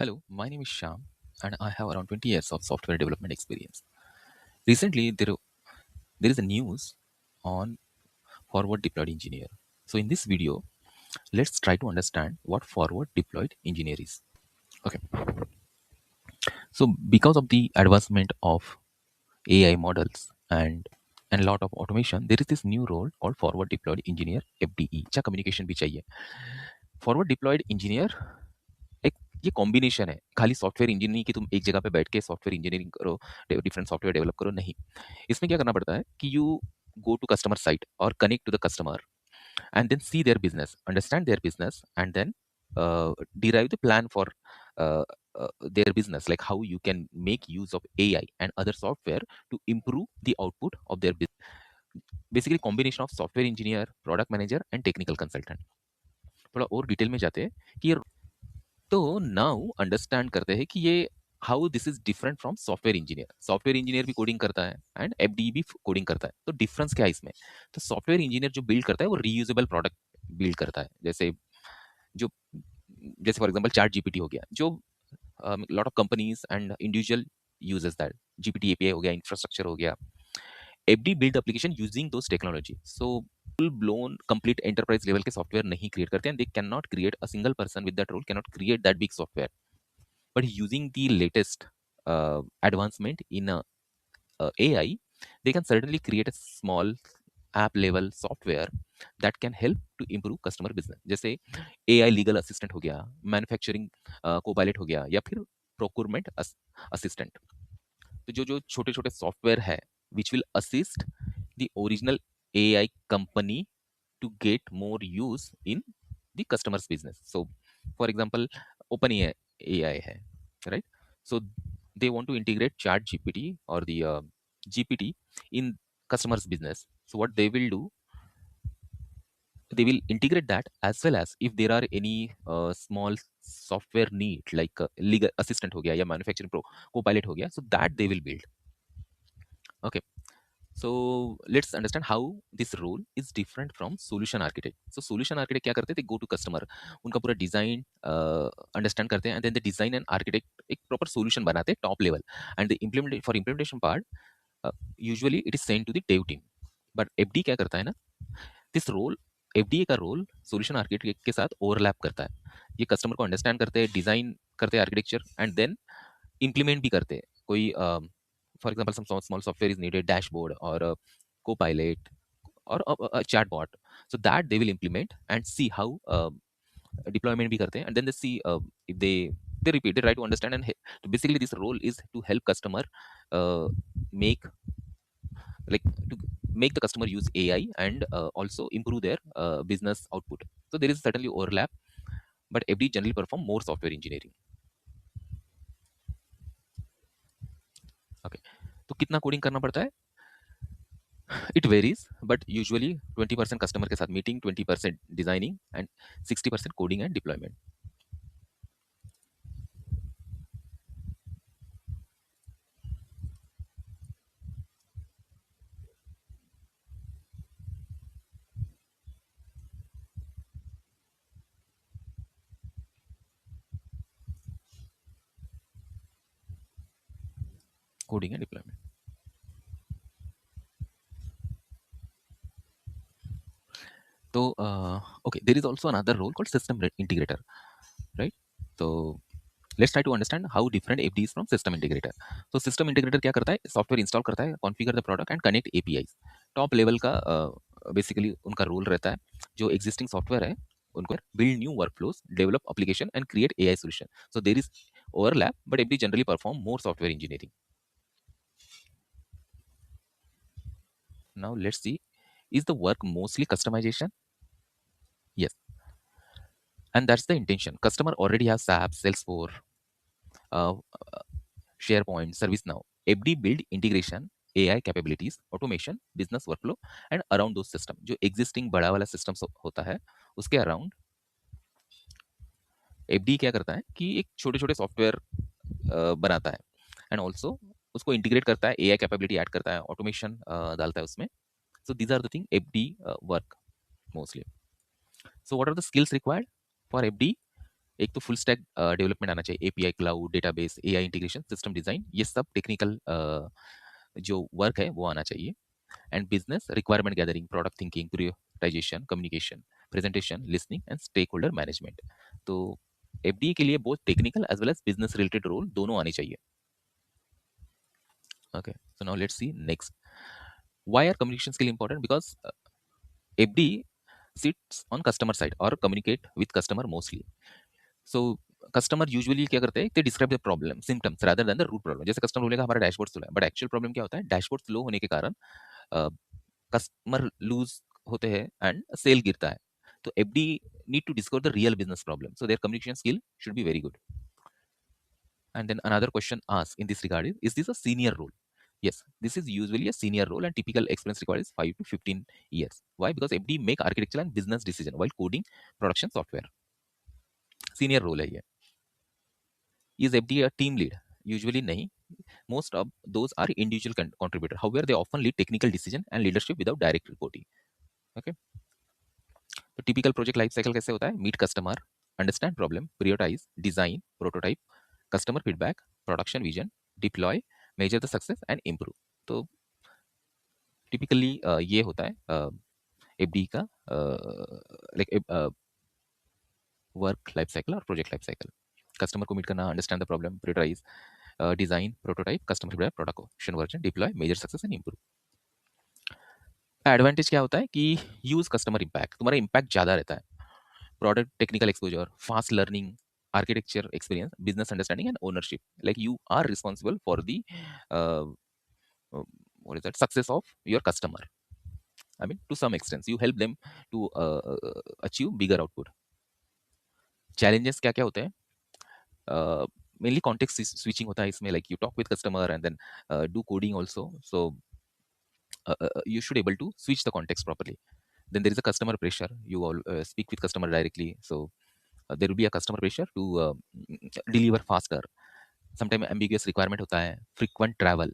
Hello, my name is Sham, and I have around 20 years of software development experience. Recently, there is a news on forward deployed engineer. So, in this video, let's try to understand what forward deployed engineer is. Okay, so because of the advancement of AI models and a lot of automation, there is this new role called forward deployed engineer (FDE). अच्छा communication भी चाहिए. Forward deployed engineer एक ये combination है, खाली software engineering नहीं कि तुम एक जगह पे बैठ के सॉफ्टवेयर इंजीनियरिंग करो, डिफरेंट सॉफ्टवेयर डेवलप करो, नहीं। इसमें क्या करना पड़ता है कि you go to customer site और connect to the customer and then see their business, understand their business, and then derive the plan for uh, their business, like how you can make use of AI and other software to improve the output of their business. Basically combination of software engineer, product manager and technical consultant. थोड़ा और detail में जाते हैं कि ये तो now understand करते हैं कि ये how this is different from software engineer भी कोडिंग करता है एंड एफडी भी कोडिंग करता है, तो डिफरेंस क्या है इसमें? तो सॉफ्टवेयर इंजीनियर जो बिल्ड करता है वो रीयूजेबल प्रोडक्ट बिल्ड करता है, जो जैसे फॉर एग्जांपल चैट जीपीटी हो गया, जो lot of companies and individual uses that. GPT API हो गया, इंफ्रास्ट्रक्चर हो गया। FD build application using those technology. So full blown complete enterprise level के सॉफ्टवेयर नहीं क्रिएट करते हैं, they can not create, a single person with that role can not create that big software, but using the latest advancement in AI, they can certainly create a small app level software that can help to improve customer business. जैसे AI legal assistant हो गया, manufacturing Copilot हो गया, या फिर procurement assistant. तो जो जो छोटे छोटे सॉफ्टवेयर है which will assist the original AI company to get more use in the customer's business. So, for example, OpenAI hai, right? So they want to integrate Chat GPT or the GPT in customer's business. So what they will do, they will integrate that, as well as if there are any small software need like legal assistant हो गया या manufacturing pro co-pilot हो गया, so that they will build. Okay. So let's understand how this role is different from solution architect. So solution architect क्या करते थे? Go to customer, उनका पूरा डिजाइन अंडरस्टैंड करते हैं, and then the design and architect एक proper solution बनाते हैं top level, and the implement for implementation part usually it is send to the dev team. But FD क्या करता है ना, दिस रोल, एफडीए का रोल सॉल्यूशन आर्किटेक्ट के साथ ओवरलैप करता है। ये कस्टमर को अंडरस्टैंड करते हैं, डिजाइन करते हैं आर्किटेक्चर, एंड देन इम्प्लीमेंट भी करते हैं। कोई for example some small software is needed, dashboard और co-pilot or a chatbot, so that they will implement and see how deployment भी करते हैं, and then they see if they repeat, they try to understand and so basically this role is to help customer uh, make like to make the customer use AI and also improve their business output. So there is certainly overlap, but FD generally perform more software engineering. Okay, तो कितना coding करना पड़ता है? It varies, but usually 20% customer के साथ मीटिंग, 20% designing and 60% coding and deployment. Coding and deployment. तो okay, there is also another role called system integrator, right? तो let's try to understand how different FD is from system integrator. तो system integrator क्या करता है? Software install करता है, configure the product and connect APIs. Top level का basically उनका रोल रहता है, जो एग्जिस्टिंग सॉफ्टवेयर है उनको build new workflows, develop application and create AI solution. So there is overlap, but FD generally perform more software engineering. Now let's see, is the work mostly customization? Yes, and that's the intention. Customer already has SAP, Salesforce, uh, SharePoint, ServiceNow. FD build integration, AI capabilities, automation, business workflow, and around those system, जो existing बड़ा वाला systems होता है उसके around FD क्या करता है कि एक छोटे छोटे सॉफ्टवेयर बनाता है, एंड ऑल्सो उसको इंटीग्रेट करता है, AI कैपेबिलिटी ऐड करता है, ऑटोमेशन डालता है उसमें। So these are the thing FD work mostly. So what are the skills required for FD? एक तो फुल स्टैक डेवलपमेंट आना चाहिए, API, cloud, database, AI integration, system design, ये सब टेक्निकल जो वर्क है वो आना चाहिए। And business requirement gathering, product thinking, prioritization, communication, presentation, listening and stakeholder management. तो एफडीए के लिए बहुत technical as well as business related role दोनों आनी चाहिए। Okay, so now let's see next. Why are communication skill important? Because FD sits on customer side or communicate with customer mostly. So customer usually क्या करते हैं, they describe the problem symptoms rather than the root problem. जैसे customer बोलेगा हमारा dashboard slow है, but actual problem क्या होता है, डैशबोर्ड स्लो होने के कारण कस्टमर लूज होते हैं एंड सेल गिरता है। तो FD need to discover the real business problem, so there communication skill should be very good. And then another question asked in this regard is this a senior role? Yes, this is usually a senior role and typical experience required is 5 to 15 years. Why? Because FD make architectural and business decision while coding production software. Senior role है ये. Is FD a team lead? Usually नहीं. Most of those are individual contributor. However, they often lead technical decision and leadership without direct reporting. Okay. तो typical project life cycle कैसे होता है? Meet customer, understand problem, prioritize, design, prototype, customer feedback, production vision, deploy, measure the success and improve. तो typically ये होता है FD का like work life cycle और प्रोजेक्ट लाइफ साइकिल। कस्टमर को मीट करना, understand the problem, prioritize, design, prototype, customer feedback, production version, deploy, measure success and improve. Advantage क्या होता है कि यूज कस्टमर इम्पैक्ट, तुम्हारा इम्पैक्ट ज़्यादा रहता है। Product technical exposure, fast learning, architecture experience, business understanding and ownership. Like you are responsible for the uh, what is that, success of your customer. I mean, to some extent, you help them to achieve bigger output. Challenges क्या क्या होते हैं? Mainly context switching होता है इसमें, like you talk with customer and then do coding also. So you should able to switch the context properly. Then there is a customer pressure. You all speak with customer directly. So there will be a customer pressure to deliver faster. Sometimes ambiguous requirement होता है. Frequent travel.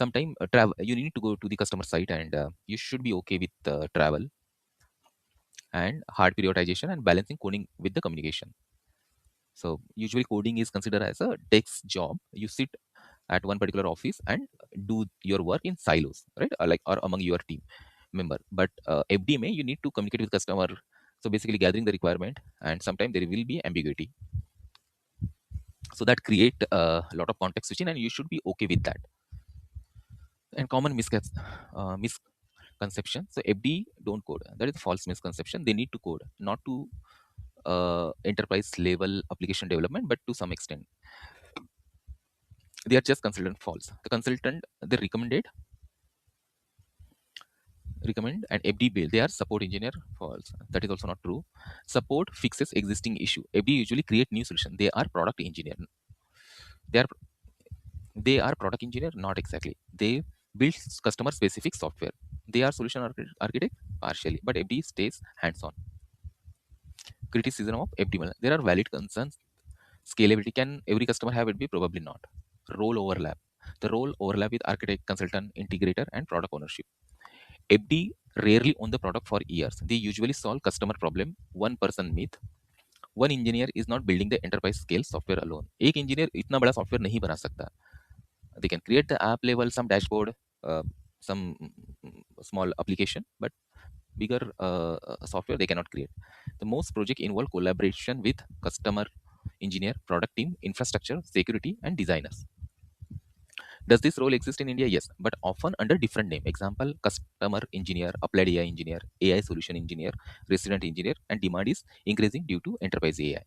Sometimes travel, you need to go to the customer site and you should be okay with travel. And hard prioritization and balancing coding with the communication. So usually coding is considered as a desk job. You sit at one particular office and do your work in silos, right? Or like or among your team member. But FDMA, you need to communicate with customer. So basically gathering the requirement, and sometimes there will be ambiguity. So that create a lot of context switching, and you should be okay with that. And common misconception. So FD don't code. That is a false misconception. They need to code, not to enterprise level application development, but to some extent they are just consultant false. The consultant they recommend an FD build. They are support engineer false. That is also not true. Support fixes existing issue. FD usually create new solution. They are product engineer. They are they are product engineer, not exactly. They build customer specific software. They are solution architect partially, but FD stays hands on. Criticism of FD. There are valid concerns. Scalability, can every customer have FD? Probably not. Role overlap. The role overlap with architect, consultant, integrator, and product ownership. FD rarely own the product for years. They usually solve customer problem. One person myth. One engineer is not building the enterprise scale software alone. एक engineer इतना बड़ा software नहीं बना सकता. They can create the app level, some dashboard, some small application, but bigger software they cannot create. The most project involve collaboration with customer, engineer, product team, infrastructure, security, and designers. Does this role exist in India? Yes, but often under different name. Example: customer engineer, applied AI engineer, AI solution engineer, resident engineer, and demand is increasing due to enterprise AI.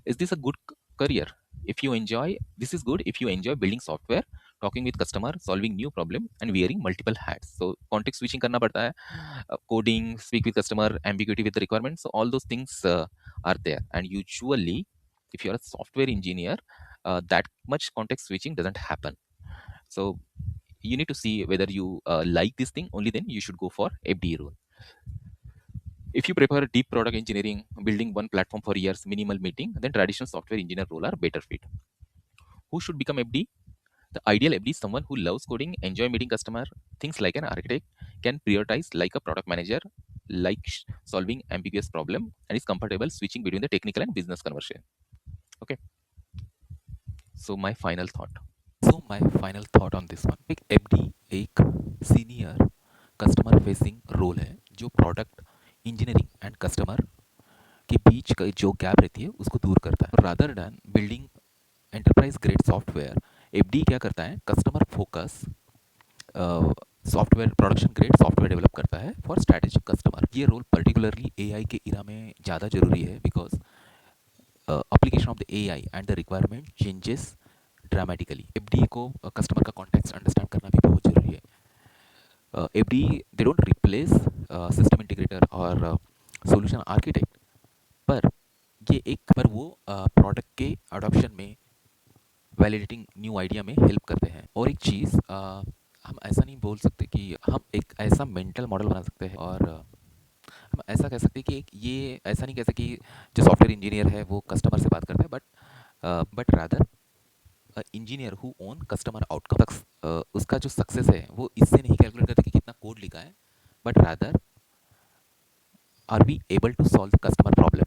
Is this a good career? If you enjoy, this is good if you enjoy building software, talking with customer, solving new problem, and wearing multiple hats. So context switching करना पड़ता है, coding, speak with customer, ambiguity with the requirements. So all those things are there. And usually, if you are a software engineer, that much context switching doesn't happen. So you need to see whether you like this thing. Only then you should go for FD role. If you prefer deep product engineering, building one platform for years, minimal meeting, then traditional software engineer role are better fit. Who should become FD? The ideal FD is someone who loves coding, enjoy meeting customer, thinks like an architect, can prioritize like a product manager, like solving ambiguous problem and is comfortable switching between the technical and business conversion. Okay, so my final thought. So my final thought on this one, एक FD एक senior customer facing role है जो product engineering and customer के बीच का जो gap रहती है उसको दूर करता है. Rather than building enterprise grade software, FD क्या करता है, customer focus software, production grade software develop करता है फॉर स्ट्रैटेजिक कस्टमर. ये रोल पर्टिकुलरली एआई के इरा में ज़्यादा जरूरी है because application of the AI and the requirement changes dramatically. FD को कस्टमर का कॉन्टेक्स्ट अंडरस्टैंड करना भी बहुत जरूरी है. FD they don't replace system integrator और सॉल्यूशन आर्किटेक्ट, पर ये एक पर वो प्रोडक्ट के अडॉप्शन में, वैलिडेटिंग न्यू आइडिया में हेल्प करते हैं. और एक चीज़ हम ऐसा नहीं बोल सकते कि हम एक ऐसा मेंटल मॉडल बना सकते हैं और हम ऐसा कह सकते हैं कि एक ये ऐसा नहीं कह सकते कि जो सॉफ्टवेयर इंजीनियर है वो कस्टमर से बात करता है, but rather engineer who own customer outcome तक उसका जो सक्सेस है वो इससे नहीं कैलकुलेट करते कि कितना कोड लिखा है, but rather are we able to solve the customer problem.